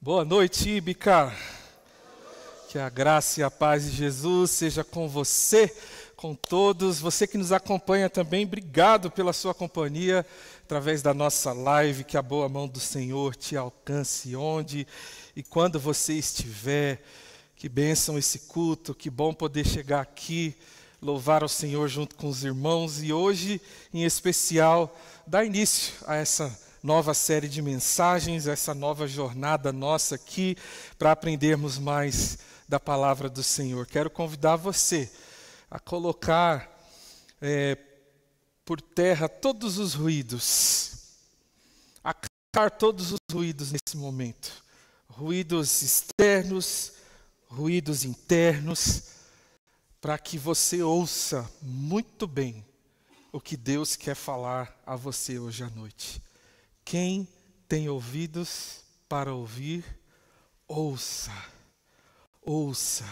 Boa noite, Íbica. Que a graça e a paz de Jesus seja com você, com todos. Você que nos acompanha também, obrigado pela sua companhia através da nossa live. Que a boa mão do Senhor te alcance onde e quando você estiver. Que bênção esse culto, que bom poder chegar aqui, louvar ao Senhor junto com os irmãos. E hoje, em especial, dar início a essa nova série de mensagens, essa nova jornada nossa aqui, para aprendermos mais da palavra do Senhor. Quero convidar você a colocar por terra todos os ruídos, a calar todos os ruídos nesse momento, ruídos externos, ruídos internos, para que você ouça muito bem o que Deus quer falar a você hoje à noite. Quem tem ouvidos para ouvir, ouça, ouça.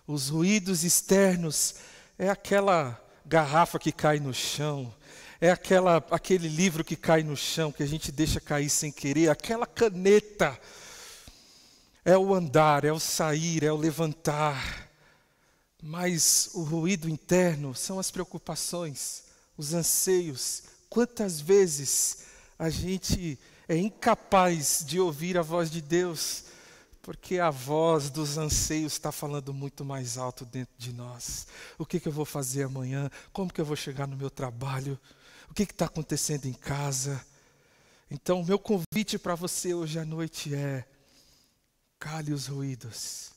Os ruídos externos é aquela garrafa que cai no chão, é aquele livro que cai no chão, que a gente deixa cair sem querer, aquela caneta. É o andar, é o sair, é o levantar. Mas o ruído interno são as preocupações, os anseios. Quantas vezes a gente é incapaz de ouvir a voz de Deus, porque a voz dos anseios está falando muito mais alto dentro de nós. O que eu vou fazer amanhã? Como que eu vou chegar no meu trabalho? O que está acontecendo em casa? Então, o meu convite para você hoje à noite é: cale os ruídos.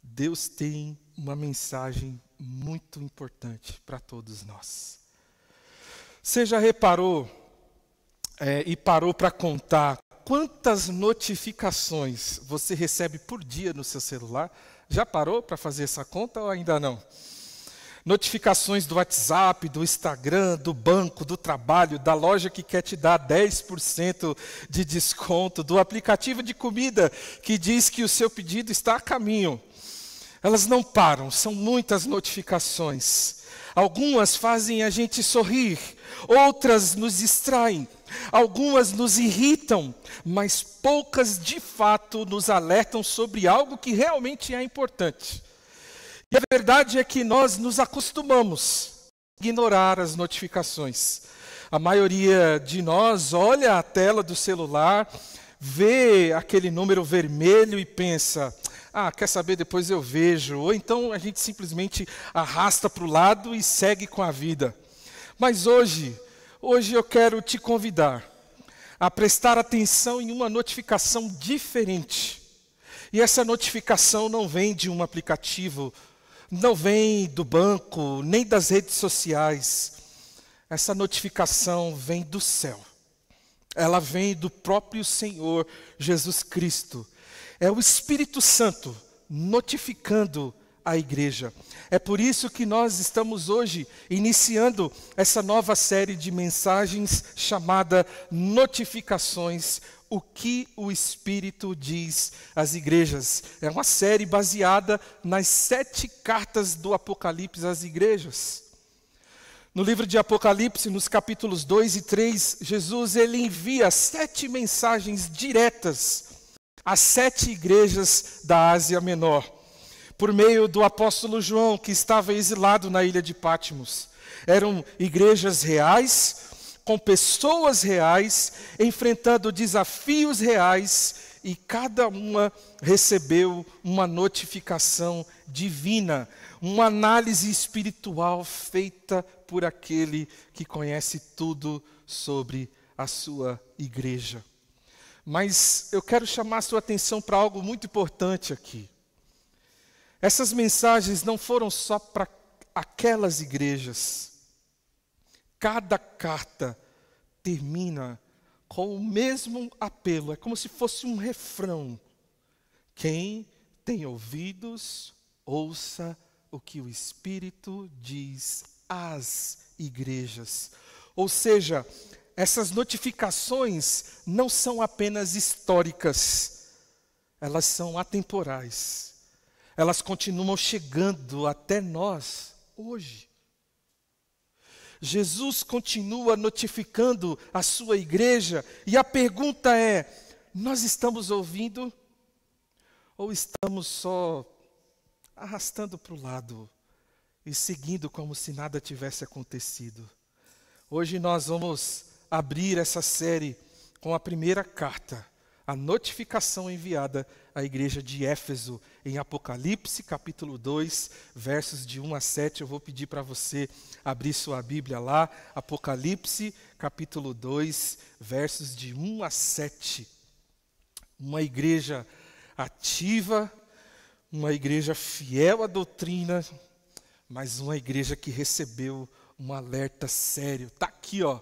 Deus tem uma mensagem muito importante para todos nós. Você já reparou e parou para contar quantas notificações você recebe por dia no seu celular? Já parou para fazer essa conta ou ainda não? Notificações do WhatsApp, do Instagram, do banco, do trabalho, da loja que quer te dar 10% de desconto, do aplicativo de comida que diz que o seu pedido está a caminho. Elas não param, são muitas notificações. Algumas fazem a gente sorrir, outras nos distraem, algumas nos irritam, mas poucas de fato nos alertam sobre algo que realmente é importante. E a verdade é que nós nos acostumamos a ignorar as notificações. A maioria de nós olha a tela do celular, vê aquele número vermelho e pensa: quer saber, depois eu vejo. Ou então a gente simplesmente arrasta para o lado e segue com a vida. Mas hoje eu quero te convidar a prestar atenção em uma notificação diferente. E essa notificação não vem de um aplicativo, não vem do banco, nem das redes sociais. Essa notificação vem do céu. Ela vem do próprio Senhor Jesus Cristo. É o Espírito Santo notificando a igreja. É por isso que nós estamos hoje iniciando essa nova série de mensagens chamada Notificações, o que o Espírito diz às igrejas. É uma série baseada nas 7 cartas do Apocalipse às igrejas. No livro de Apocalipse, nos capítulos 2 e 3, Jesus ele envia 7 mensagens diretas às 7 igrejas da Ásia Menor, por meio do apóstolo João, que estava exilado na ilha de Patmos. Eram igrejas reais, com pessoas reais, enfrentando desafios reais, e cada uma recebeu uma notificação divina, uma análise espiritual feita por aquele que conhece tudo sobre a sua igreja. Mas eu quero chamar a sua atenção para algo muito importante aqui. Essas mensagens não foram só para aquelas igrejas. Cada carta termina com o mesmo apelo, é como se fosse um refrão. Quem tem ouvidos, ouça o que o Espírito diz às igrejas. Ou seja, essas notificações não são apenas históricas, elas são atemporais. Elas continuam chegando até nós hoje. Jesus continua notificando a sua igreja e a pergunta é: nós estamos ouvindo ou estamos só arrastando para o lado e seguindo como se nada tivesse acontecido? Hoje nós vamos abrir essa série com a primeira carta, a notificação enviada à igreja de Éfeso, em Apocalipse, capítulo 2, versos de 1 a 7. Eu vou pedir para você abrir sua Bíblia lá, Apocalipse, capítulo 2, versos de 1 a 7. Uma igreja ativa, uma igreja fiel à doutrina, mas uma igreja que recebeu um alerta sério. Está aqui, ó,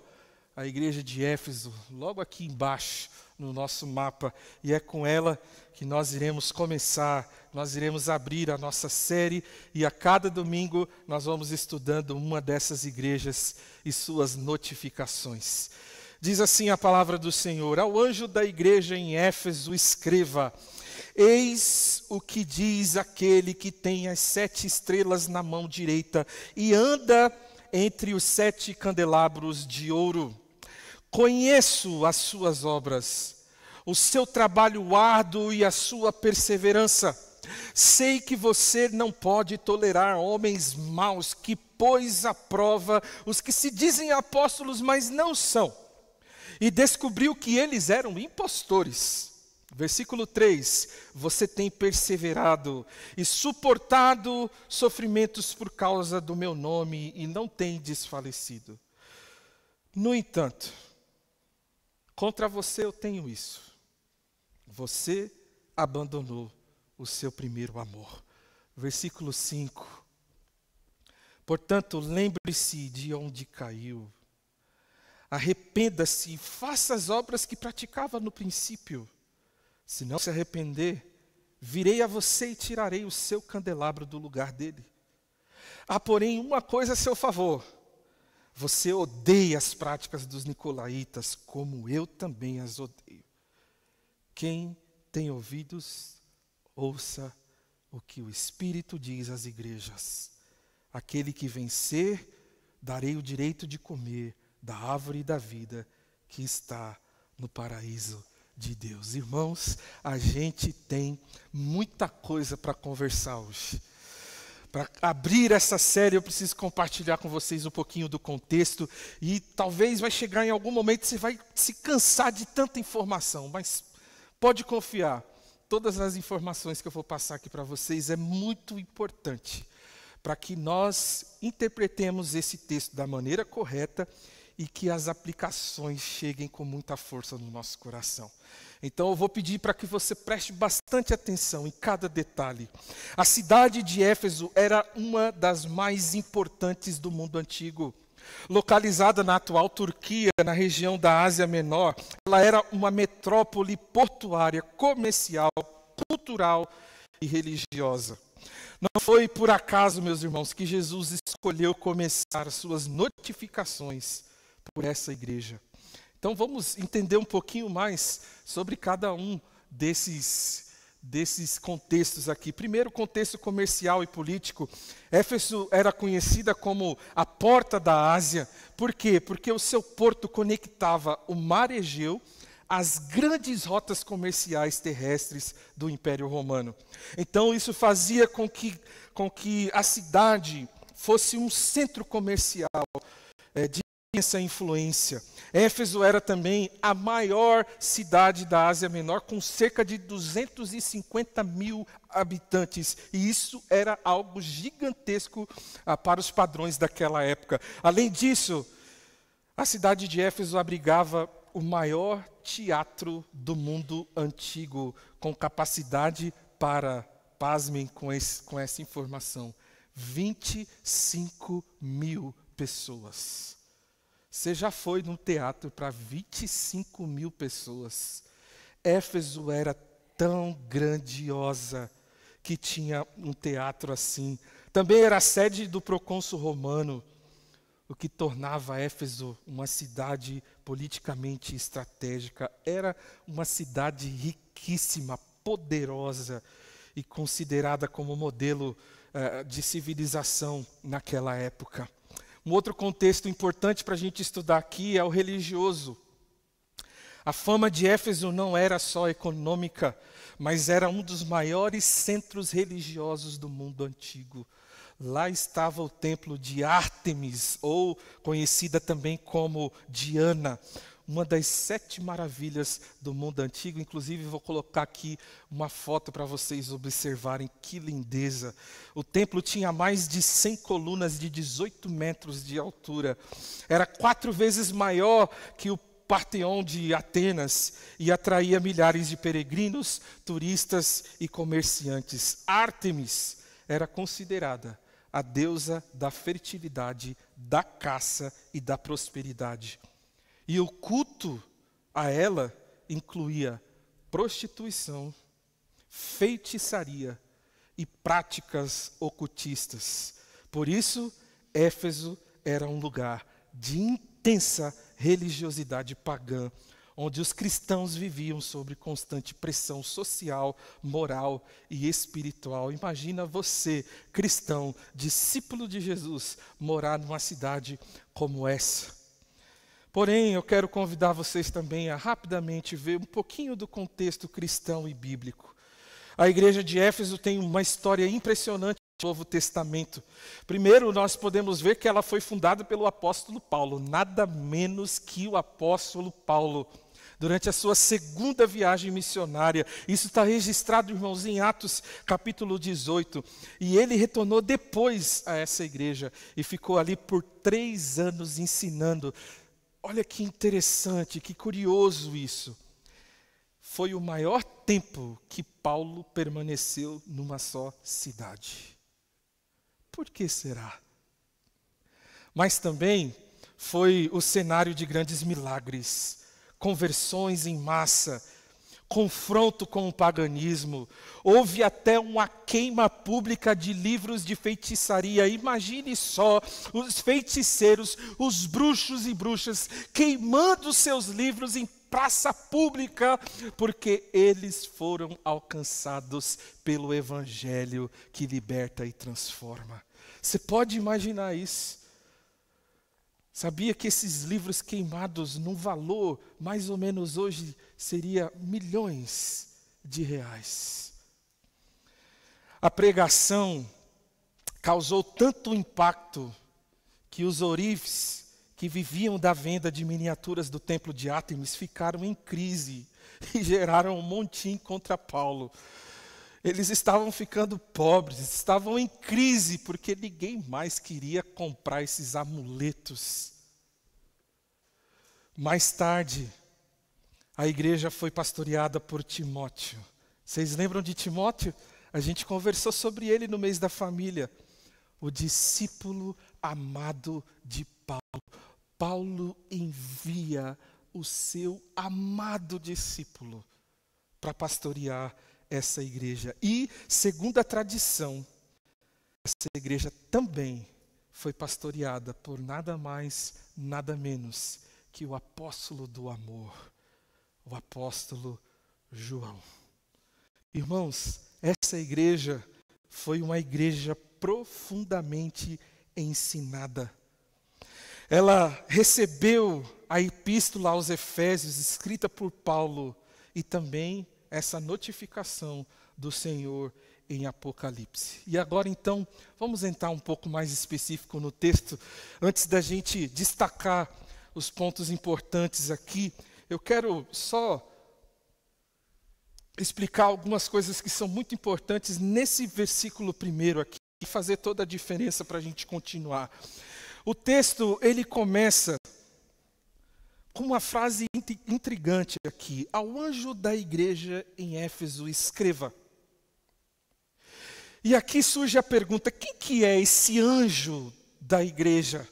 a igreja de Éfeso, logo aqui embaixo no nosso mapa, e é com ela que nós iremos começar, nós iremos abrir a nossa série, e a cada domingo nós vamos estudando uma dessas igrejas e suas notificações. Diz assim a palavra do Senhor: ao anjo da igreja em Éfeso escreva: eis o que diz aquele que tem as 7 estrelas na mão direita e anda entre os 7 candelabros de ouro. Conheço as suas obras, o seu trabalho árduo e a sua perseverança. Sei que você não pode tolerar homens maus, que pôs à prova os que se dizem apóstolos, mas não são. E descobriu que eles eram impostores. Versículo 3, você tem perseverado e suportado sofrimentos por causa do meu nome e não tem desfalecido. No entanto, contra você eu tenho isso: você abandonou o seu primeiro amor. Versículo 5, portanto, lembre-se de onde caiu. Arrependa-se e faça as obras que praticava no princípio. Se não se arrepender, virei a você e tirarei o seu candelabro do lugar dele. Há, porém, uma coisa a seu favor: você odeia as práticas dos nicolaítas, como eu também as odeio. Quem tem ouvidos, ouça o que o Espírito diz às igrejas. Aquele que vencer, darei o direito de comer da árvore da vida que está no paraíso de Deus. Irmãos, a gente tem muita coisa para conversar hoje. Para abrir essa série, eu preciso compartilhar com vocês um pouquinho do contexto, e talvez vai chegar em algum momento você vai se cansar de tanta informação, mas pode confiar, todas as informações que eu vou passar aqui para vocês é muito importante para que nós interpretemos esse texto da maneira correta e que as aplicações cheguem com muita força no nosso coração. Então eu vou pedir para que você preste bastante atenção em cada detalhe. A cidade de Éfeso era uma das mais importantes do mundo antigo. Localizada na atual Turquia, na região da Ásia Menor, ela era uma metrópole portuária, comercial, cultural e religiosa. Não foi por acaso, meus irmãos, que Jesus escolheu começar as suas notificações por essa igreja. Então vamos entender um pouquinho mais sobre cada um desses contextos aqui. Primeiro, contexto comercial e político. Éfeso era conhecida como a porta da Ásia. Por quê? Porque o seu porto conectava o mar Egeu às grandes rotas comerciais terrestres do Império Romano. Então isso fazia com que a cidade fosse um centro comercial de essa influência. Éfeso era também a maior cidade da Ásia Menor, com cerca de 250 mil habitantes. E isso era algo gigantesco para os padrões daquela época. Além disso, a cidade de Éfeso abrigava o maior teatro do mundo antigo, com capacidade para, pasmem com essa informação, 25 mil pessoas. Você já foi num teatro para 25 mil pessoas? Éfeso era tão grandiosa que tinha um teatro assim. Também era a sede do procônsul romano, o que tornava Éfeso uma cidade politicamente estratégica. Era uma cidade riquíssima, poderosa e considerada como modelo de civilização naquela época. Um outro contexto importante para a gente estudar aqui é o religioso. A fama de Éfeso não era só econômica, mas era um dos maiores centros religiosos do mundo antigo. Lá estava o templo de Ártemis, ou conhecida também como Diana, uma das 7 maravilhas do mundo antigo. Inclusive, vou colocar aqui uma foto para vocês observarem que lindeza. O templo tinha mais de 100 colunas de 18 metros de altura. Era 4 vezes maior que o Partenon de Atenas e atraía milhares de peregrinos, turistas e comerciantes. Ártemis era considerada a deusa da fertilidade, da caça e da prosperidade. E o culto a ela incluía prostituição, feitiçaria e práticas ocultistas. Por isso, Éfeso era um lugar de intensa religiosidade pagã, onde os cristãos viviam sob constante pressão social, moral e espiritual. Imagina você, cristão, discípulo de Jesus, morar numa cidade como essa. Porém, eu quero convidar vocês também a rapidamente ver um pouquinho do contexto cristão e bíblico. A igreja de Éfeso tem uma história impressionante no Novo Testamento. Primeiro, nós podemos ver que ela foi fundada pelo apóstolo Paulo, nada menos que o apóstolo Paulo, durante a sua segunda viagem missionária. Isso está registrado, irmãos, em Atos capítulo 18. E ele retornou depois a essa igreja e ficou ali por 3 anos ensinando. Olha que interessante, que curioso isso. Foi o maior tempo que Paulo permaneceu numa só cidade. Por que será? Mas também foi o cenário de grandes milagres, conversões em massa, confronto com o paganismo. Houve até uma queima pública de livros de feitiçaria. Imagine só os feiticeiros, os bruxos e bruxas queimando seus livros em praça pública, porque eles foram alcançados pelo evangelho que liberta e transforma. Você pode imaginar isso? Sabia que esses livros queimados, num valor, mais ou menos hoje, seria milhões de reais. A pregação causou tanto impacto que os ourives que viviam da venda de miniaturas do templo de Ártemis ficaram em crise e geraram um motim contra Paulo. Eles estavam ficando pobres, estavam em crise, porque ninguém mais queria comprar esses amuletos. Mais tarde, a igreja foi pastoreada por Timóteo. Vocês lembram de Timóteo? A gente conversou sobre ele no mês da família. O discípulo amado de Paulo. Paulo envia o seu amado discípulo para pastorear essa igreja. E, segundo a tradição, essa igreja também foi pastoreada por nada mais, nada menos que o apóstolo do amor, o apóstolo João. Irmãos, essa igreja foi uma igreja profundamente ensinada. Ela recebeu a epístola aos Efésios, escrita por Paulo, e também essa notificação do Senhor em Apocalipse. E agora, então, vamos entrar um pouco mais específico no texto. Antes da gente destacar os pontos importantes aqui, eu quero só explicar algumas coisas que são muito importantes nesse versículo primeiro aqui, e fazer toda a diferença para a gente continuar. O texto, ele começa com uma frase intrigante aqui. Ao anjo da igreja em Éfeso, escreva. E aqui surge a pergunta, quem que é esse anjo da igreja?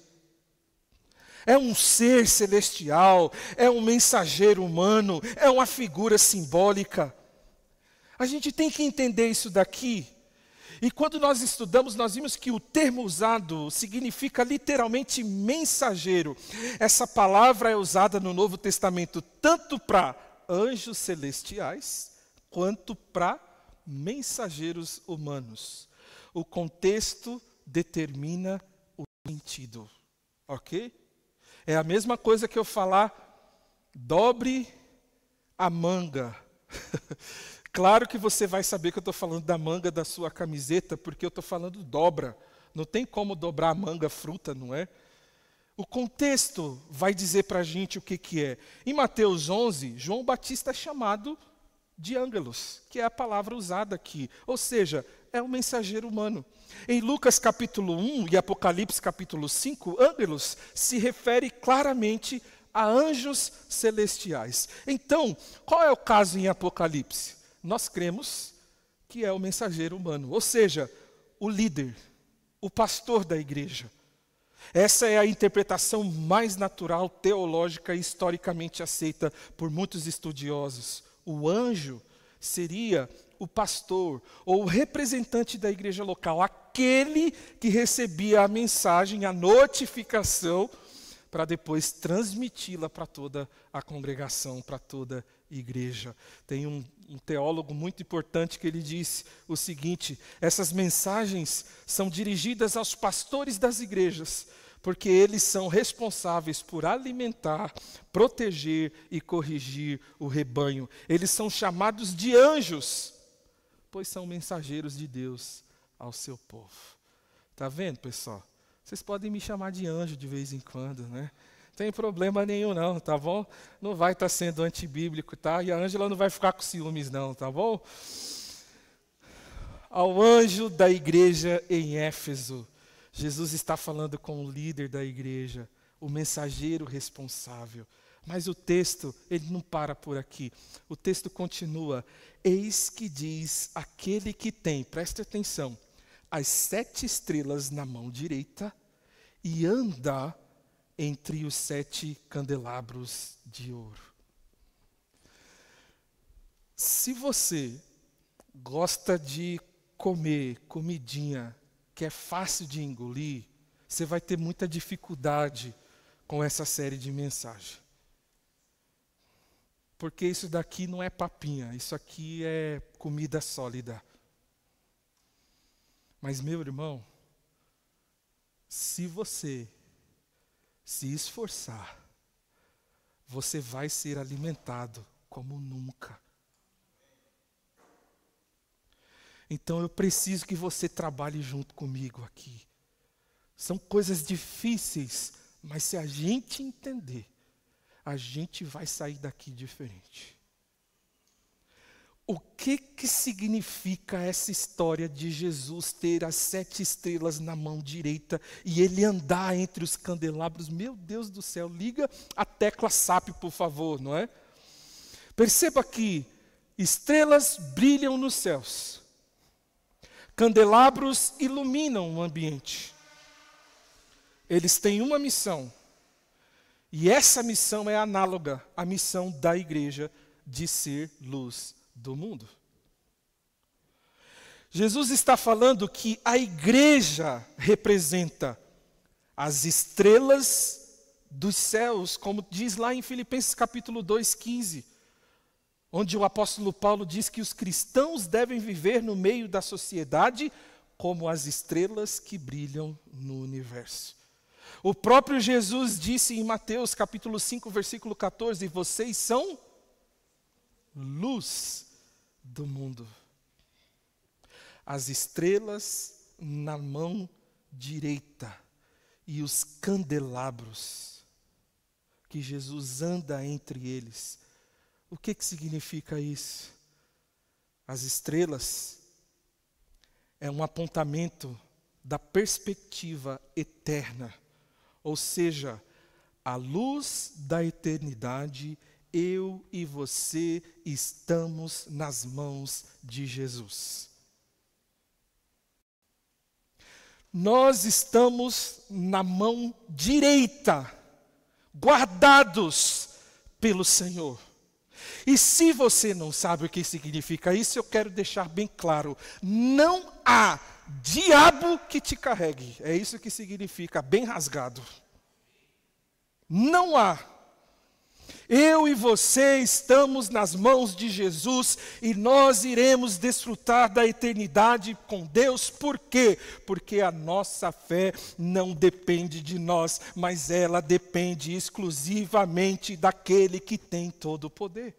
É um ser celestial? É um mensageiro humano? É uma figura simbólica? A gente tem que entender isso daqui. E quando nós estudamos, nós vimos que o termo usado significa literalmente mensageiro. Essa palavra é usada no Novo Testamento tanto para anjos celestiais, quanto para mensageiros humanos. O contexto determina o sentido, ok? É a mesma coisa que eu falar, dobre a manga. Claro que você vai saber que eu estou falando da manga da sua camiseta, porque eu estou falando dobra. Não tem como dobrar a manga fruta, não é? O contexto vai dizer para a gente o que é. Em Mateus 11, João Batista é chamado de ângelos, que é a palavra usada aqui. Ou seja, é um mensageiro humano. Em Lucas capítulo 1 e Apocalipse capítulo 5, ângelos se refere claramente a anjos celestiais. Então, qual é o caso em Apocalipse? Nós cremos que é o mensageiro humano, ou seja, o líder, o pastor da igreja. Essa é a interpretação mais natural, teológica e historicamente aceita por muitos estudiosos. O anjo seria o pastor ou o representante da igreja local, aquele que recebia a mensagem, a notificação, para depois transmiti-la para toda a congregação, para toda a igreja. Tem um teólogo muito importante que ele disse o seguinte: essas mensagens são dirigidas aos pastores das igrejas, porque eles são responsáveis por alimentar, proteger e corrigir o rebanho. Eles são chamados de anjos, pois são mensageiros de Deus ao seu povo. Está vendo, pessoal? Vocês podem me chamar de anjo de vez em quando, né? Não tem problema nenhum não, tá bom? Não vai estar sendo antibíblico, tá? E a Ângela não vai ficar com ciúmes não, tá bom? Ao anjo da igreja em Éfeso, Jesus está falando com o líder da igreja, o mensageiro responsável. Mas o texto, ele não para por aqui. O texto continua: eis que diz aquele que tem, preste atenção, as 7 estrelas na mão direita e anda entre os 7 candelabros de ouro. Se você gosta de comer comidinha que é fácil de engolir, você vai ter muita dificuldade com essa série de mensagens. Porque isso daqui não é papinha, isso aqui é comida sólida. Mas, meu irmão, se você se esforçar, você vai ser alimentado como nunca. Então eu preciso que você trabalhe junto comigo aqui. São coisas difíceis, mas se a gente entender, a gente vai sair daqui diferente. O que significa essa história de Jesus ter as 7 estrelas na mão direita e ele andar entre os candelabros? Meu Deus do céu, liga a tecla SAP, por favor, não é? Perceba que estrelas brilham nos céus, candelabros iluminam o ambiente. Eles têm uma missão, e essa missão é análoga à missão da igreja de ser luz do mundo. Jesus está falando que a igreja representa as estrelas dos céus, como diz lá em Filipenses capítulo 2:15, onde o apóstolo Paulo diz que os cristãos devem viver no meio da sociedade como as estrelas que brilham no universo. O próprio Jesus disse em Mateus capítulo 5, versículo 14, vocês são luz do mundo. As estrelas na mão direita e os candelabros que Jesus anda entre eles. O que significa isso? As estrelas é um apontamento da perspectiva eterna, ou seja, a luz da eternidade. Eu e você estamos nas mãos de Jesus. Nós estamos na mão direita, guardados pelo Senhor. E se você não sabe o que significa isso, eu quero deixar bem claro: não há diabo que te carregue. É isso que significa, bem rasgado. Não há. Eu e você estamos nas mãos de Jesus e nós iremos desfrutar da eternidade com Deus. Por quê? Porque a nossa fé não depende de nós, mas ela depende exclusivamente daquele que tem todo o poder.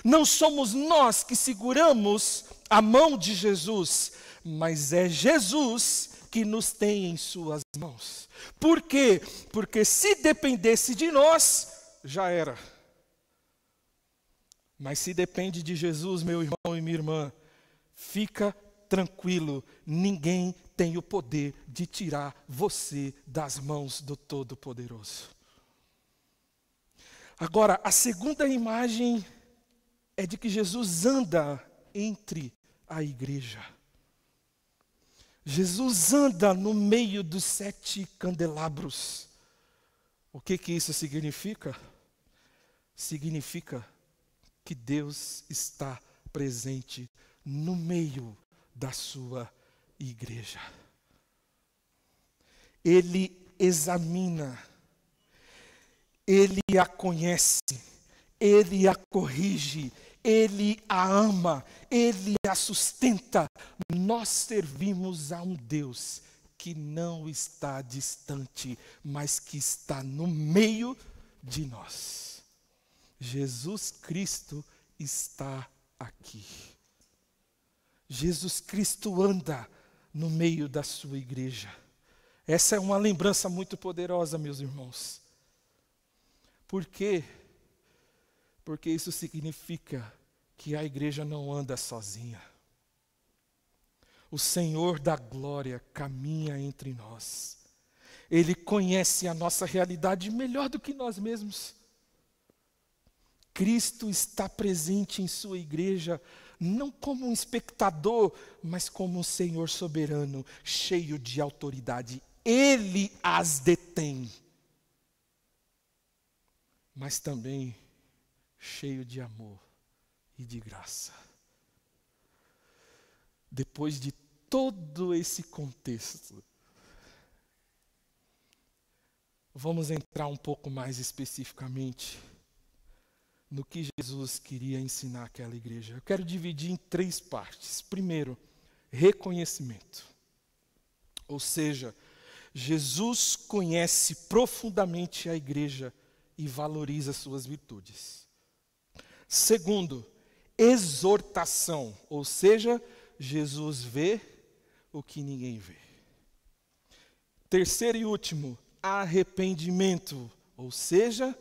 Não somos nós que seguramos a mão de Jesus, mas é Jesus que nos tem em suas mãos. Por quê? Porque se dependesse de nós, já era. Mas se depende de Jesus, meu irmão e minha irmã, fica tranquilo, ninguém tem o poder de tirar você das mãos do Todo-Poderoso. Agora, a segunda imagem é de que Jesus anda entre a igreja. Jesus anda no meio dos 7 candelabros. O que isso significa? Significa que Deus está presente no meio da sua igreja. Ele examina, Ele a conhece, Ele a corrige, Ele a ama, Ele a sustenta. Nós servimos a um Deus que não está distante, mas que está no meio de nós. Jesus Cristo está aqui. Jesus Cristo anda no meio da sua igreja. Essa é uma lembrança muito poderosa, meus irmãos. Por quê? Porque isso significa que a igreja não anda sozinha. O Senhor da glória caminha entre nós. Ele conhece a nossa realidade melhor do que nós mesmos. Cristo está presente em sua igreja, não como um espectador, mas como um Senhor soberano, cheio de autoridade. Ele as detém, mas também cheio de amor e de graça. Depois de todo esse contexto, vamos entrar um pouco mais especificamente no que Jesus queria ensinar àquela igreja. Eu quero dividir em 3 partes. Primeiro, reconhecimento. Ou seja, Jesus conhece profundamente a igreja e valoriza suas virtudes. Segundo, exortação. Ou seja, Jesus vê o que ninguém vê. Terceiro e último, arrependimento. Ou seja,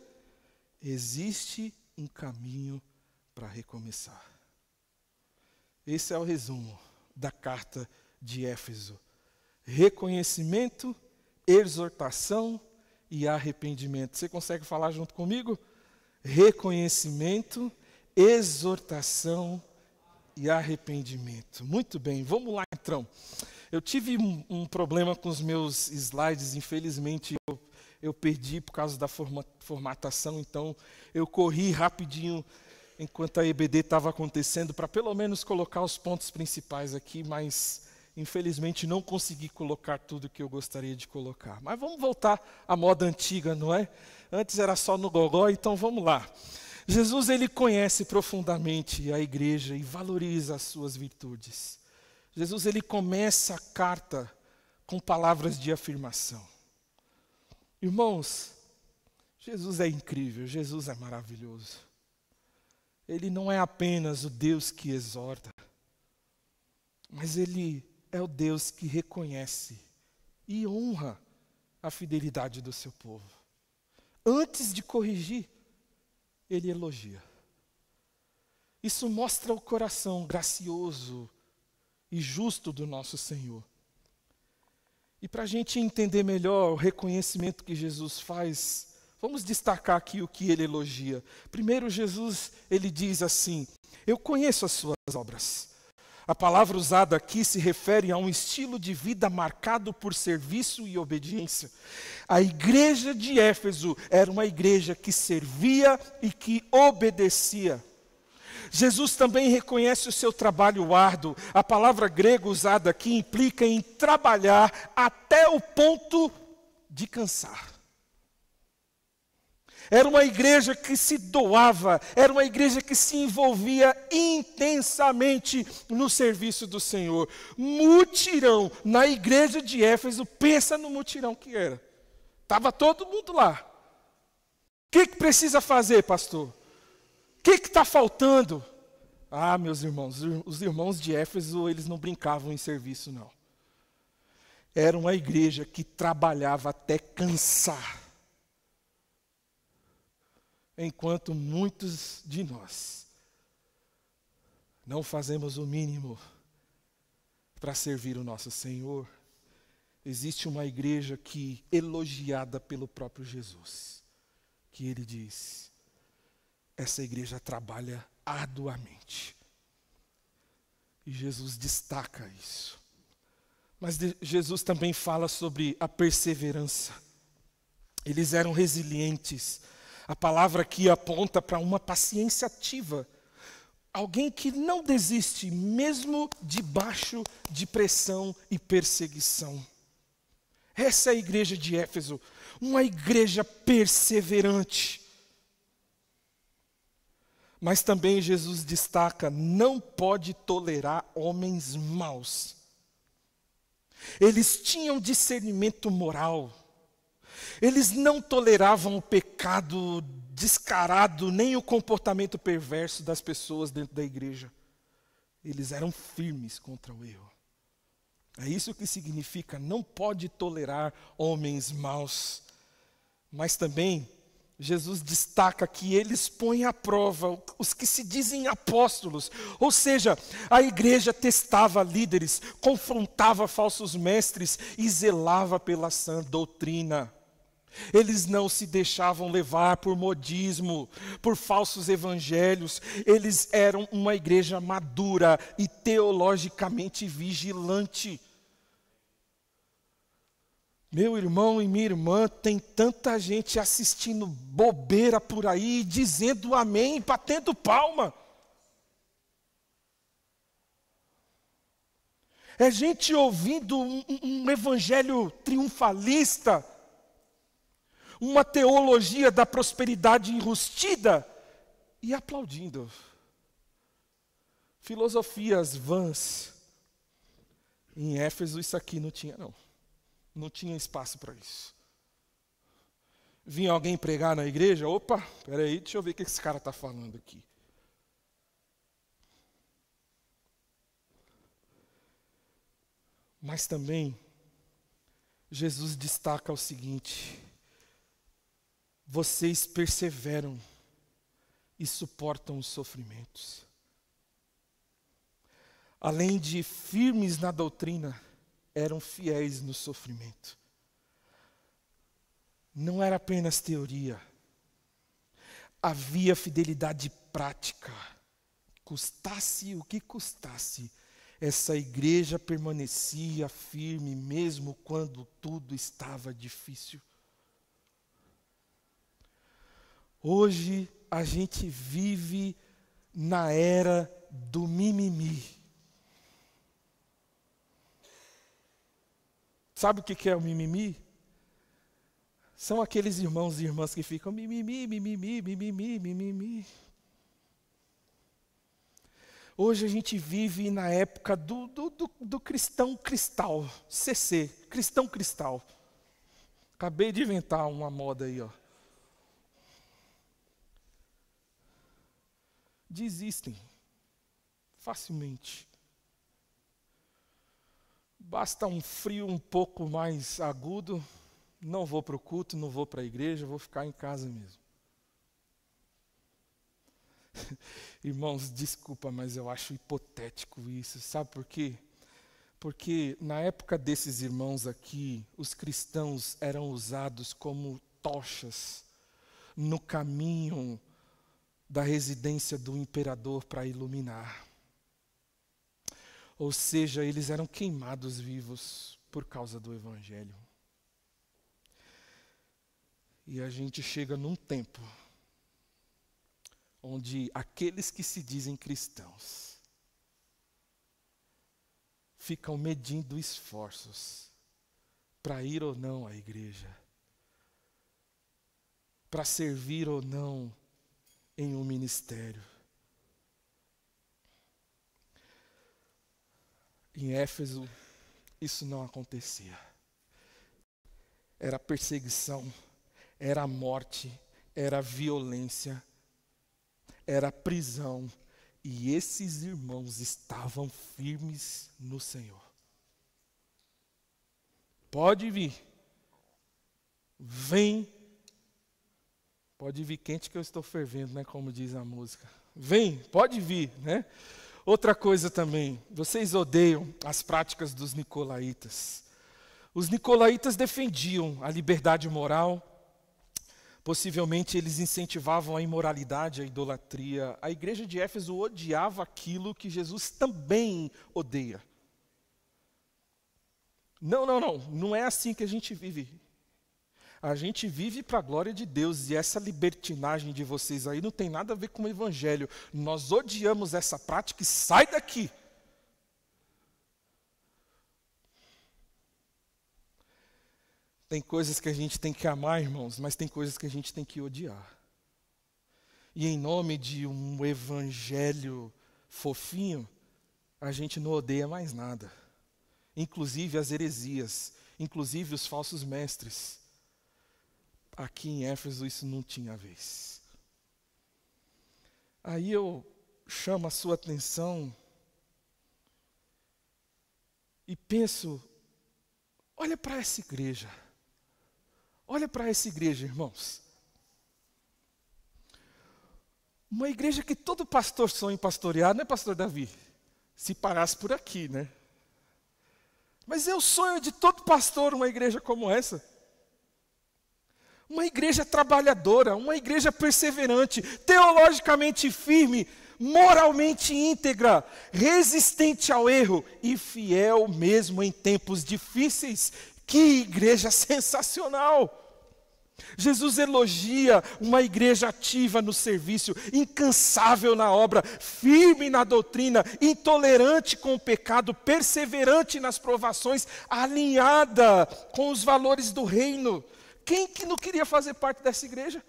existe um caminho para recomeçar. Esse é o resumo da carta de Éfeso. Reconhecimento, exortação e arrependimento. Você consegue falar junto comigo? Reconhecimento, exortação e arrependimento. Muito bem, vamos lá então. Eu tive um problema com os meus slides, infelizmente eu perdi por causa da formatação, então eu corri rapidinho enquanto a EBD estava acontecendo para pelo menos colocar os pontos principais aqui, mas infelizmente não consegui colocar tudo que eu gostaria de colocar. Mas vamos voltar à moda antiga, não é? Antes era só no gogó, então vamos lá. Jesus, ele conhece profundamente a igreja e valoriza as suas virtudes. Jesus, ele começa a carta com palavras de afirmação. Irmãos, Jesus é incrível, Jesus é maravilhoso. Ele não é apenas o Deus que exorta, mas Ele é o Deus que reconhece e honra a fidelidade do seu povo. Antes de corrigir, Ele elogia. Isso mostra o coração gracioso e justo do nosso Senhor. E para a gente entender melhor o reconhecimento que Jesus faz, vamos destacar aqui o que ele elogia. Primeiro, Jesus, ele diz assim: eu conheço as suas obras. A palavra usada aqui se refere a um estilo de vida marcado por serviço e obediência. A igreja de Éfeso era uma igreja que servia e que obedecia. Jesus também reconhece o seu trabalho árduo. A palavra grega usada aqui implica em trabalhar até o ponto de cansar. Era uma igreja que se doava, era uma igreja que se envolvia intensamente no serviço do Senhor. Mutirão na igreja de Éfeso, pensa no mutirão que era. Estava todo mundo lá. O que precisa fazer, pastor? O que está faltando? Ah, meus irmãos, os irmãos de Éfeso, eles não brincavam em serviço, não. Era uma igreja que trabalhava até cansar. Enquanto muitos de nós não fazemos o mínimo para servir o nosso Senhor, existe uma igreja que, elogiada pelo próprio Jesus, que ele diz, essa igreja trabalha arduamente. E Jesus destaca isso. Mas Jesus também fala sobre a perseverança. Eles eram resilientes. A palavra aqui aponta para uma paciência ativa. Alguém que não desiste, mesmo debaixo de pressão e perseguição. Essa é a igreja de Éfeso, uma igreja perseverante. Mas também Jesus destaca, não pode tolerar homens maus. Eles tinham discernimento moral. Eles não toleravam o pecado descarado, nem o comportamento perverso das pessoas dentro da igreja. Eles eram firmes contra o erro. É isso que significa, não pode tolerar homens maus. Mas também, Jesus destaca que eles põem à prova os que se dizem apóstolos. Ou seja, a igreja testava líderes, confrontava falsos mestres e zelava pela sã doutrina. Eles não se deixavam levar por modismo, por falsos evangelhos. Eles eram uma igreja madura e teologicamente vigilante. Meu irmão e minha irmã, tem tanta gente assistindo bobeira por aí, dizendo amém, batendo palma. É gente ouvindo um evangelho triunfalista, uma teologia da prosperidade enrustida e aplaudindo. Filosofias vãs. Em Éfeso isso aqui não tinha, não. Não tinha espaço para isso. Vinha alguém pregar na igreja, opa, peraí, deixa eu ver o que esse cara está falando aqui. Mas também, Jesus destaca o seguinte, vocês perseveram e suportam os sofrimentos. Além de firmes na doutrina, eram fiéis no sofrimento. Não era apenas teoria. Havia fidelidade prática. Custasse o que custasse, essa igreja permanecia firme mesmo quando tudo estava difícil. Hoje a gente vive na era do mimimi. Sabe o que é o mimimi? São aqueles irmãos e irmãs que ficam mimimi, mimimi, mimimi, mimimi. Hoje a gente vive na época do cristão cristal, CC, cristão cristal. Acabei de inventar uma moda aí, ó. Desistem facilmente. Basta um frio um pouco mais agudo, não vou para o culto, não vou para a igreja, vou ficar em casa mesmo. Irmãos, desculpa, mas eu acho hipotético isso, sabe por quê? Porque na época desses irmãos aqui, os cristãos eram usados como tochas no caminho da residência do imperador para iluminar. Ou seja, eles eram queimados vivos por causa do evangelho. E a gente chega num tempo onde aqueles que se dizem cristãos ficam medindo esforços para ir ou não à igreja, para servir ou não em um ministério. Em Éfeso, isso não acontecia. Era perseguição, era morte, era violência, era a prisão. E esses irmãos estavam firmes no Senhor. Pode vir. Vem. Pode vir quente que eu estou fervendo, né? Como diz a música. Vem, pode vir, né? Outra coisa também, vocês odeiam as práticas dos nicolaítas. Os nicolaítas defendiam a liberdade moral, possivelmente eles incentivavam a imoralidade, a idolatria. A igreja de Éfeso odiava aquilo que Jesus também odeia. Não é assim que a gente vive. A gente vive para a glória de Deus, e essa libertinagem de vocês aí não tem nada a ver com o evangelho. Nós odiamos essa prática e sai daqui. Tem coisas que a gente tem que amar, irmãos, mas tem coisas que a gente tem que odiar. E em nome de um evangelho fofinho, a gente não odeia mais nada. Inclusive as heresias, inclusive os falsos mestres. Aqui em Éfeso isso não tinha vez. Aí eu chamo a sua atenção e penso, olha para essa igreja. Olha para essa igreja, irmãos. Uma igreja que todo pastor sonha em pastorear, não é, pastor Davi? Se parasse por aqui, né? Mas é o sonho de todo pastor uma igreja como essa. Uma igreja trabalhadora, uma igreja perseverante, teologicamente firme, moralmente íntegra, resistente ao erro e fiel mesmo em tempos difíceis. Que igreja sensacional! Jesus elogia uma igreja ativa no serviço, incansável na obra, firme na doutrina, intolerante com o pecado, perseverante nas provações, alinhada com os valores do reino. Quem que não queria fazer parte dessa igreja?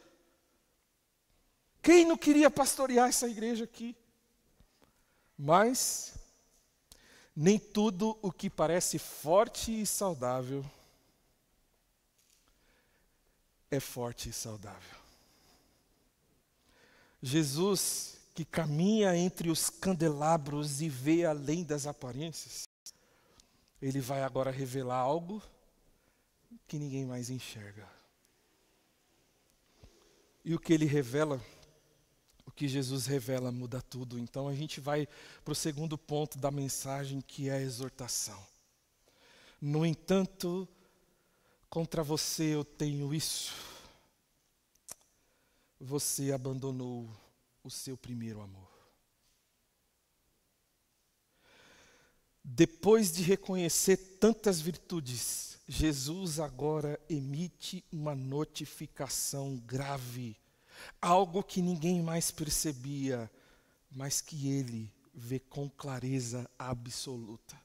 Quem não queria pastorear essa igreja aqui? Mas nem tudo o que parece forte e saudável é forte e saudável. Jesus, que caminha entre os candelabros e vê além das aparências, ele vai agora revelar algo que ninguém mais enxerga. E o que ele revela, o que Jesus revela, muda tudo. Então a gente vai para o segundo ponto da mensagem, que é a exortação. No entanto, contra você eu tenho isso. Você abandonou o seu primeiro amor. Depois de reconhecer tantas virtudes, Jesus agora emite uma notificação grave, algo que ninguém mais percebia, mas que ele vê com clareza absoluta.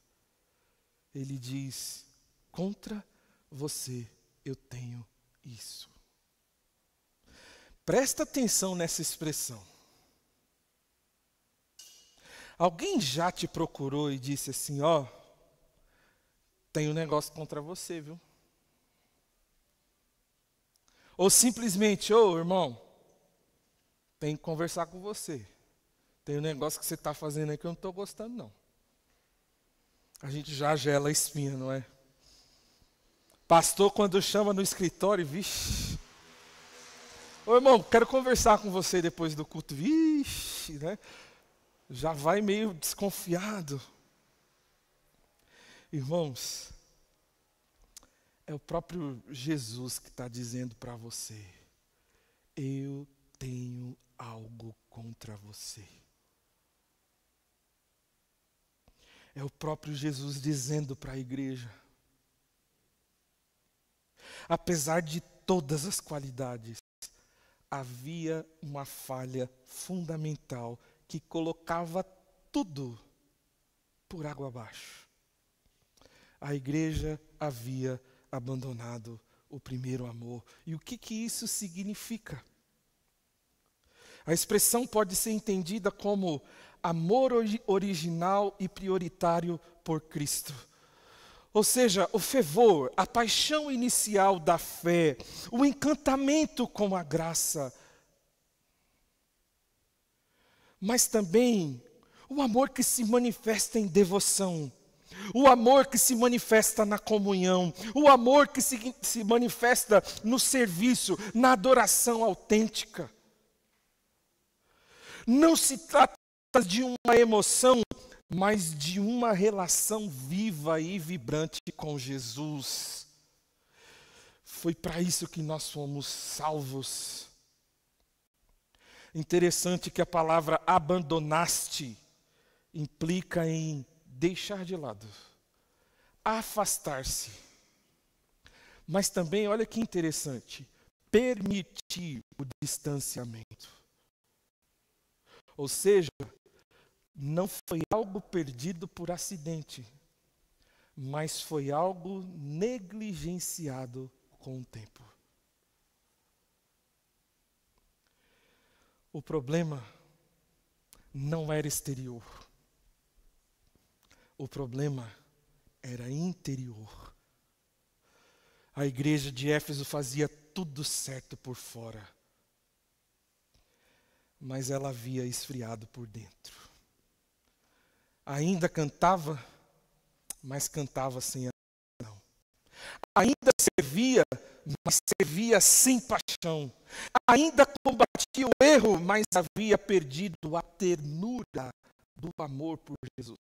Ele diz: contra você eu tenho isso. Presta atenção nessa expressão. Alguém já te procurou e disse assim: ó, tem um negócio contra você, viu? Ou simplesmente: ô, irmão, tem que conversar com você. Tem um negócio que você está fazendo aí que eu não estou gostando, não. A gente já gela a espinha, não é? Pastor, quando chama no escritório, vixe. Ô, irmão, quero conversar com você depois do culto. Vixe, né? Já vai meio desconfiado. Irmãos, é o próprio Jesus que está dizendo para você: eu tenho algo contra você. É o próprio Jesus dizendo para a igreja: apesar de todas as qualidades, havia uma falha fundamental que colocava tudo por água abaixo. A igreja havia abandonado o primeiro amor. E o que isso significa? A expressão pode ser entendida como amor original e prioritário por Cristo. Ou seja, o fervor, a paixão inicial da fé, o encantamento com a graça. mas também o amor que se manifesta em devoção, o amor que se manifesta na comunhão, o amor que se manifesta no serviço, na adoração autêntica. Não se trata de uma emoção, mas de uma relação viva e vibrante com Jesus. Foi para isso que nós fomos salvos. Interessante que a palavra abandonaste implica em deixar de lado, afastar-se. Mas também, olha que interessante, permitir o distanciamento. Ou seja, não foi algo perdido por acidente, mas foi algo negligenciado com o tempo. O problema não era exterior. O problema era interior. A igreja de Éfeso fazia tudo certo por fora, mas ela havia esfriado por dentro. Ainda cantava, mas cantava sem ação. Ainda servia, mas servia sem paixão. Ainda combatia o erro, mas havia perdido a ternura do amor por Jesus.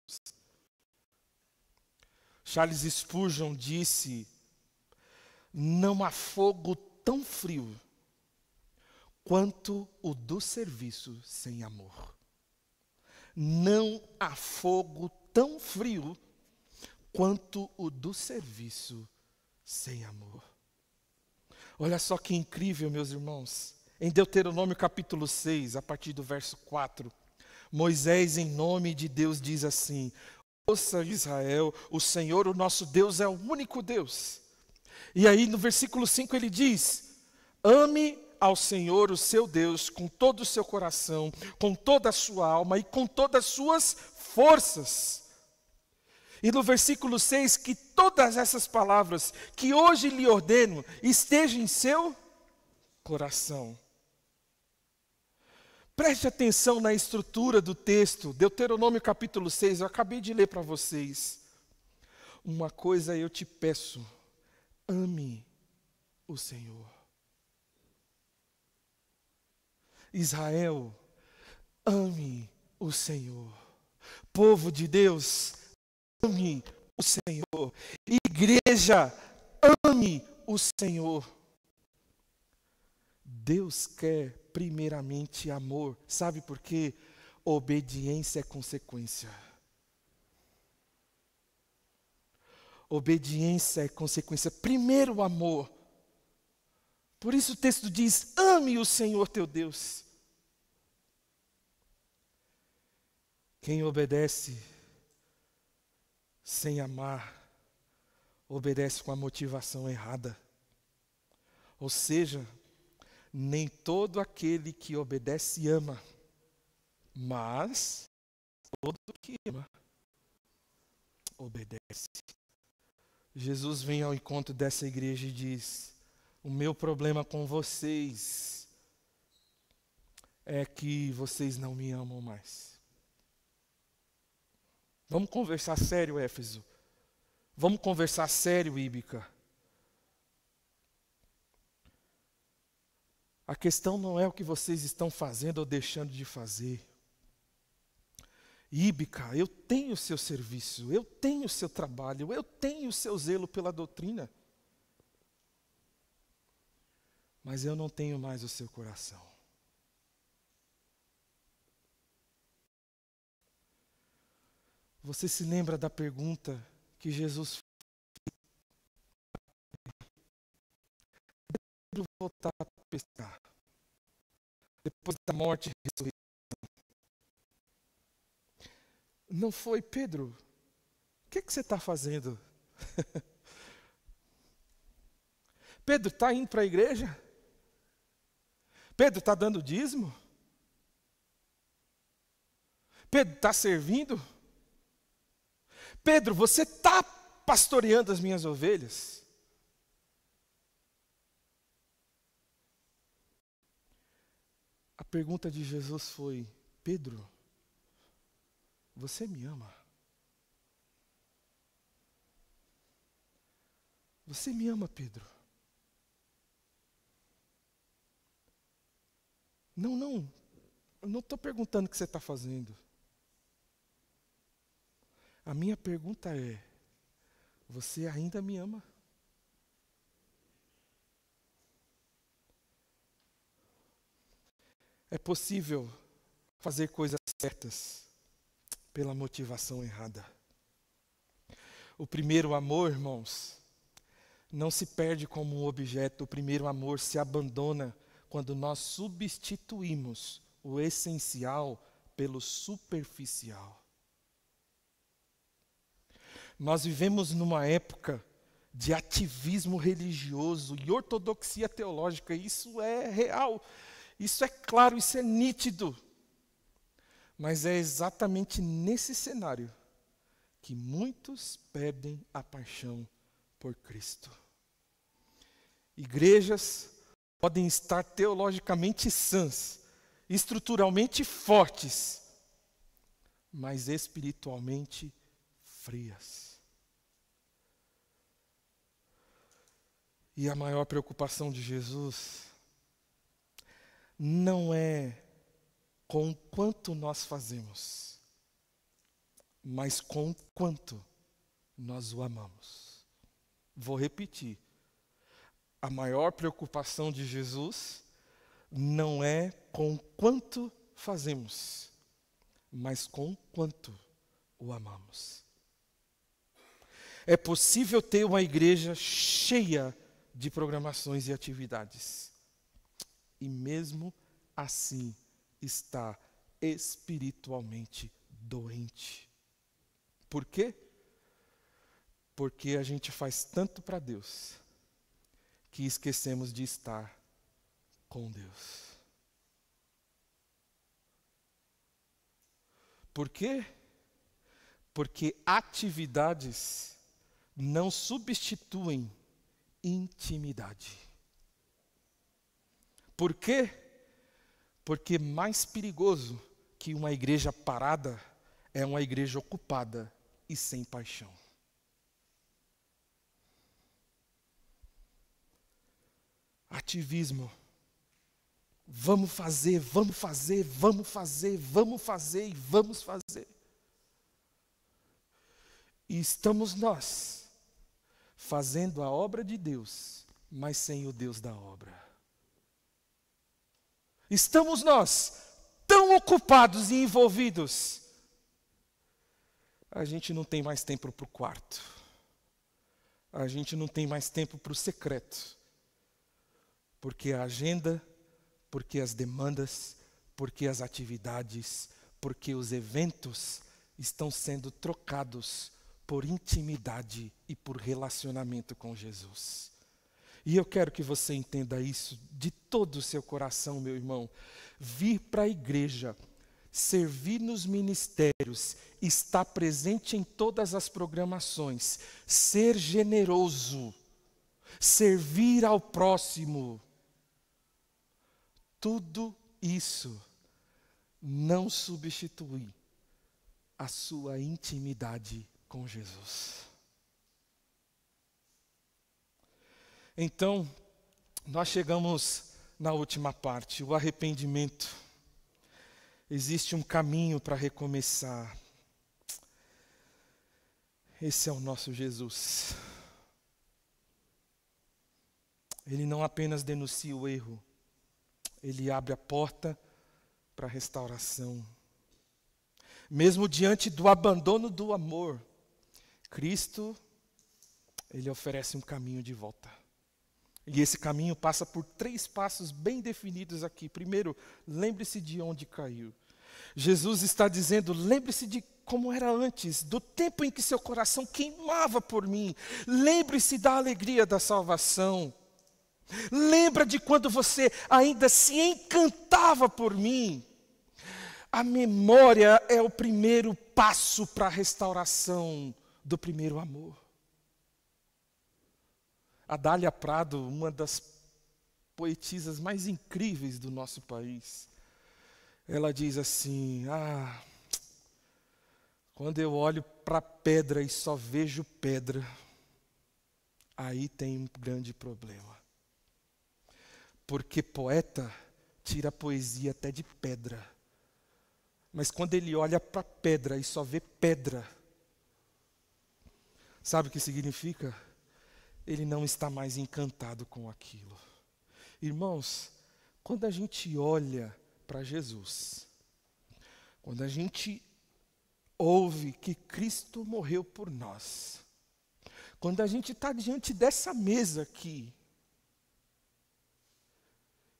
Charles Spurgeon disse: não há fogo tão frio quanto o do serviço sem amor. Não há fogo tão frio quanto o do serviço sem amor. Olha só que incrível, meus irmãos. Em Deuteronômio capítulo 6, a partir do verso 4, Moisés, em nome de Deus, diz assim: ouça, Israel, o Senhor, o nosso Deus, é o único Deus. E aí no versículo 5 ele diz: ame ao Senhor, o seu Deus, com todo o seu coração, com toda a sua alma e com todas as suas forças. E no versículo 6, que todas essas palavras que hoje lhe ordeno estejam em seu coração. Preste atenção na estrutura do texto, Deuteronômio capítulo 6, eu acabei de ler para vocês. Uma coisa eu te peço: ame o Senhor. Israel, ame o Senhor. Povo de Deus, ame o Senhor. Igreja, ame o Senhor. Deus quer primeiramente amor. Sabe por quê? Obediência é consequência. Obediência é consequência. Primeiro o amor. Por isso o texto diz: ame o Senhor teu Deus. Quem obedece sem amar, obedece com a motivação errada. Ou seja, nem todo aquele que obedece ama, mas todo que ama, obedece. Jesus vem ao encontro dessa igreja e diz: o meu problema com vocês é que vocês não me amam mais. Vamos conversar sério, Éfeso. Vamos conversar sério, Íbica. A questão não é o que vocês estão fazendo ou deixando de fazer. Íbica, eu tenho o seu serviço, eu tenho o seu trabalho, eu tenho o seu zelo pela doutrina. Mas eu não tenho mais o seu coração. Você se lembra da pergunta que Jesus fez? Pedro voltar a pescar, depois da morte e ressurreição. Não foi: Pedro, o que você está fazendo? Pedro está indo para a igreja? Pedro está dando dízimo? Pedro está servindo? Pedro, você está pastoreando as minhas ovelhas? A pergunta de Jesus foi: Pedro, você me ama? Você me ama, Pedro? Não, eu não estou perguntando o que você está fazendo. A minha pergunta é: você ainda me ama? É possível fazer coisas certas pela motivação errada. O primeiro amor, irmãos, não se perde como um objeto. O primeiro amor se abandona quando nós substituímos o essencial pelo superficial. Nós vivemos numa época de ativismo religioso e ortodoxia teológica. Isso é real, isso é claro, isso é nítido. Mas é exatamente nesse cenário que muitos perdem a paixão por Cristo. Igrejas podem estar teologicamente sãs, estruturalmente fortes, mas espiritualmente frias. E a maior preocupação de Jesus não é com o quanto nós fazemos, mas com o quanto nós o amamos. Vou repetir. A maior preocupação de Jesus não é com o quanto fazemos, mas com o quanto o amamos. É possível ter uma igreja cheia de programações e atividades, e mesmo assim está espiritualmente doente. Por quê? Porque a gente faz tanto para Deus que esquecemos de estar com Deus. Por quê? Porque atividades não substituem intimidade. Por quê? Porque mais perigoso que uma igreja parada é uma igreja ocupada e sem paixão. Ativismo. Vamos fazer, vamos fazer, vamos fazer, vamos fazer e vamos fazer. E estamos nós fazendo a obra de Deus, mas sem o Deus da obra. Estamos nós tão ocupados e envolvidos, a gente não tem mais tempo para o quarto. A gente não tem mais tempo para o secreto. Porque a agenda, porque as demandas, porque as atividades, porque os eventos estão sendo trocados por intimidade e por relacionamento com Jesus. E eu quero que você entenda isso de todo o seu coração, meu irmão. Vir para a igreja, servir nos ministérios, estar presente em todas as programações, ser generoso, servir ao próximo, tudo isso não substitui a sua intimidade com Jesus. Então, nós chegamos na última parte, o arrependimento. Existe um caminho para recomeçar. Esse é o nosso Jesus. Ele não apenas denuncia o erro, ele abre a porta para a restauração. Mesmo diante do abandono do amor, Cristo, ele oferece um caminho de volta. E esse caminho passa por 3 passos bem definidos aqui. Primeiro, lembre-se de onde caiu. Jesus está dizendo, lembre-se de como era antes, do tempo em que seu coração queimava por mim. Lembre-se da alegria da salvação. Lembra de quando você ainda se encantava por mim. A memória é o primeiro passo para a restauração do primeiro amor. A Dália Prado, uma das poetisas mais incríveis do nosso país, ela diz assim, Quando eu olho para a pedra e só vejo pedra, aí tem um grande problema. Porque poeta tira a poesia até de pedra. Mas quando ele olha para a pedra e só vê pedra, sabe o que significa? Ele não está mais encantado com aquilo. Irmãos, quando a gente olha para Jesus, quando a gente ouve que Cristo morreu por nós, quando a gente está diante dessa mesa aqui,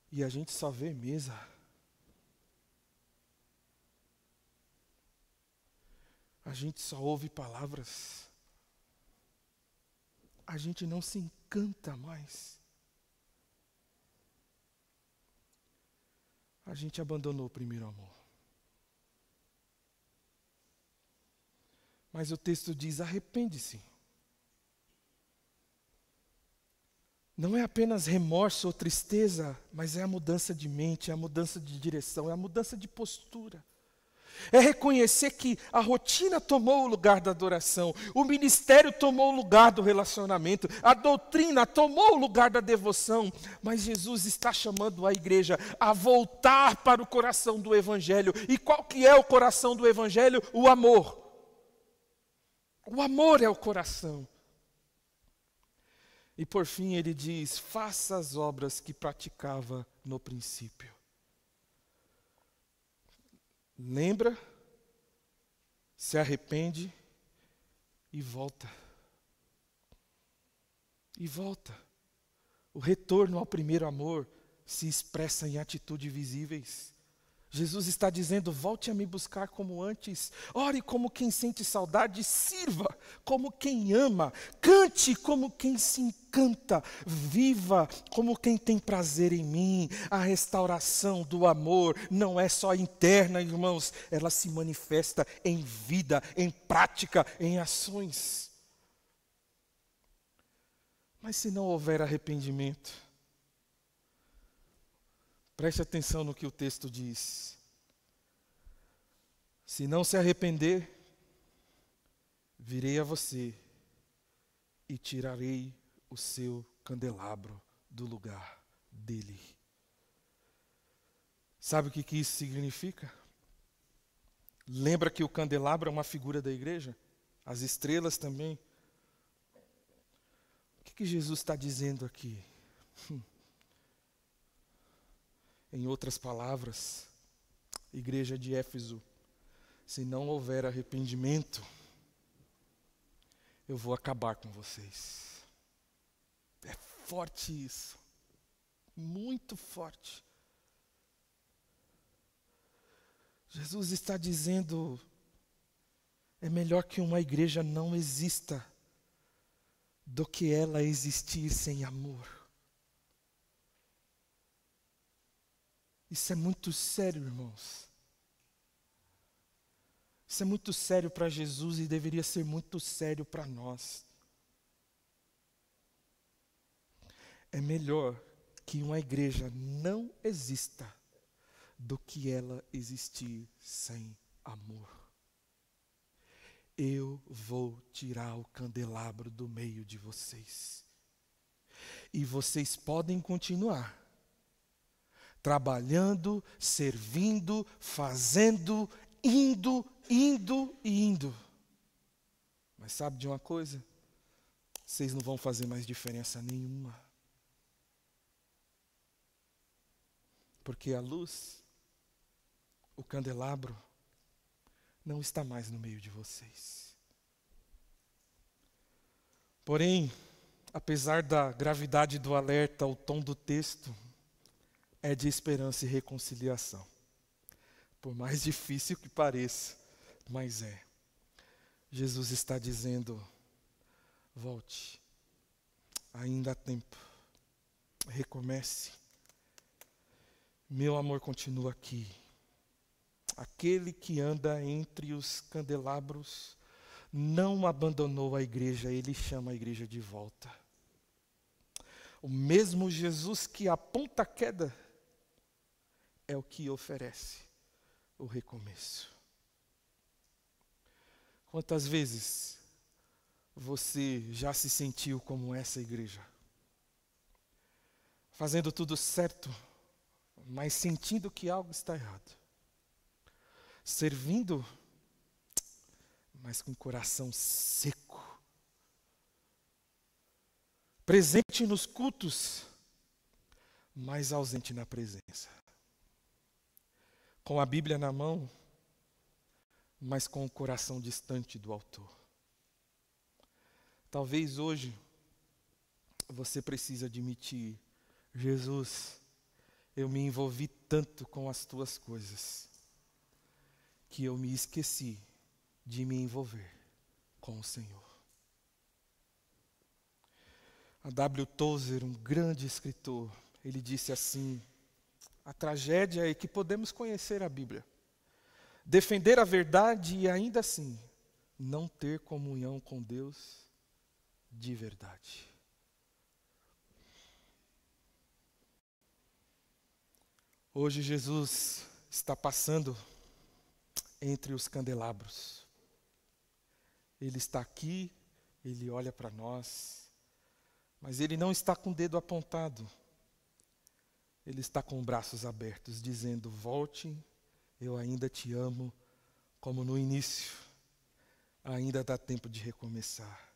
e a gente só vê mesa, a gente só ouve palavras, a gente não se encanta mais. A gente abandonou o primeiro amor. Mas o texto diz: arrepende-se. Não é apenas remorso ou tristeza, mas é a mudança de mente, é a mudança de direção, é a mudança de postura. É reconhecer que a rotina tomou o lugar da adoração, o ministério tomou o lugar do relacionamento, a doutrina tomou o lugar da devoção, mas Jesus está chamando a igreja a voltar para o coração do Evangelho. E qual que é o coração do Evangelho? O amor. O amor é o coração. E por fim ele diz: faça as obras que praticava no princípio. Lembra, se arrepende e volta. E volta. O retorno ao primeiro amor se expressa em atitudes visíveis. Jesus está dizendo: volte a me buscar como antes, ore como quem sente saudade, sirva como quem ama, cante como quem se encanta, viva como quem tem prazer em mim. A restauração do amor não é só interna, irmãos, ela se manifesta em vida, em prática, em ações. Mas se não houver arrependimento, preste atenção no que o texto diz. Se não se arrepender, virei a você e tirarei o seu candelabro do lugar dele. Sabe o que isso significa? Lembra que o candelabro é uma figura da igreja? As estrelas também. O que Jesus está dizendo aqui? Em outras palavras, igreja de Éfeso, se não houver arrependimento, eu vou acabar com vocês. É forte isso, muito forte. Jesus está dizendo: é melhor que uma igreja não exista do que ela existir sem amor. Isso é muito sério, irmãos. Isso é muito sério para Jesus e deveria ser muito sério para nós. É melhor que uma igreja não exista do que ela existir sem amor. Eu vou tirar o candelabro do meio de vocês. E vocês podem continuar trabalhando, servindo, fazendo, indo. Mas sabe de uma coisa? Vocês não vão fazer mais diferença nenhuma. Porque a luz, o candelabro, não está mais no meio de vocês. Porém, apesar da gravidade do alerta, o tom do texto é de esperança e reconciliação. Por mais difícil que pareça, mas é. Jesus está dizendo: volte, ainda há tempo, recomece. Meu amor continua aqui. Aquele que anda entre os candelabros não abandonou a igreja, ele chama a igreja de volta. O mesmo Jesus que aponta a queda é o que oferece o recomeço. Quantas vezes você já se sentiu como essa igreja? Fazendo tudo certo, mas sentindo que algo está errado. Servindo, mas com o coração seco. Presente nos cultos, mas ausente na presença. Com a Bíblia na mão, mas com o coração distante do autor. Talvez hoje você precise admitir: Jesus, eu me envolvi tanto com as tuas coisas, que eu me esqueci de me envolver com o Senhor. A W. Tozer, um grande escritor, ele disse assim: a tragédia é que podemos conhecer a Bíblia, defender a verdade e ainda assim não ter comunhão com Deus de verdade. Hoje Jesus está passando entre os candelabros. Ele está aqui, ele olha para nós, mas ele não está com o dedo apontado. Ele está com os braços abertos, dizendo: volte, eu ainda te amo, como no início. Ainda dá tempo de recomeçar.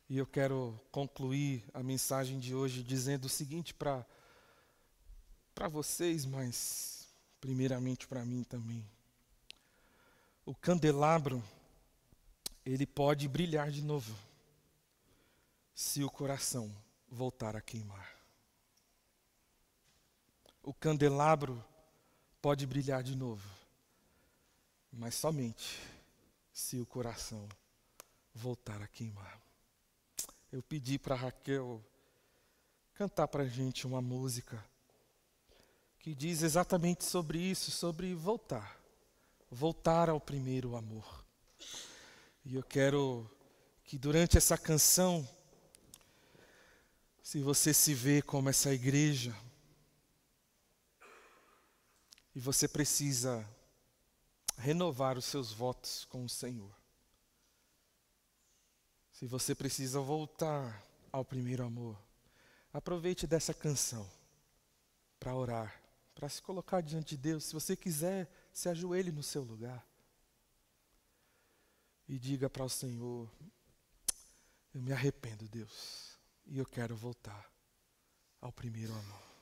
E eu quero concluir a mensagem de hoje dizendo o seguinte para vocês, mas primeiramente para mim também. O candelabro, ele pode brilhar de novo, se o coração voltar a queimar. O candelabro pode brilhar de novo, mas somente se o coração voltar a queimar. Eu pedi para Raquel cantar para a gente uma música que diz exatamente sobre isso, sobre voltar ao primeiro amor. E eu quero que durante essa canção, se você se vê como essa igreja, e você precisa renovar os seus votos com o Senhor, se você precisa voltar ao primeiro amor, aproveite dessa canção para orar, para se colocar diante de Deus. Se você quiser, se ajoelhe no seu lugar e diga para o Senhor: eu me arrependo, Deus, e eu quero voltar ao primeiro amor.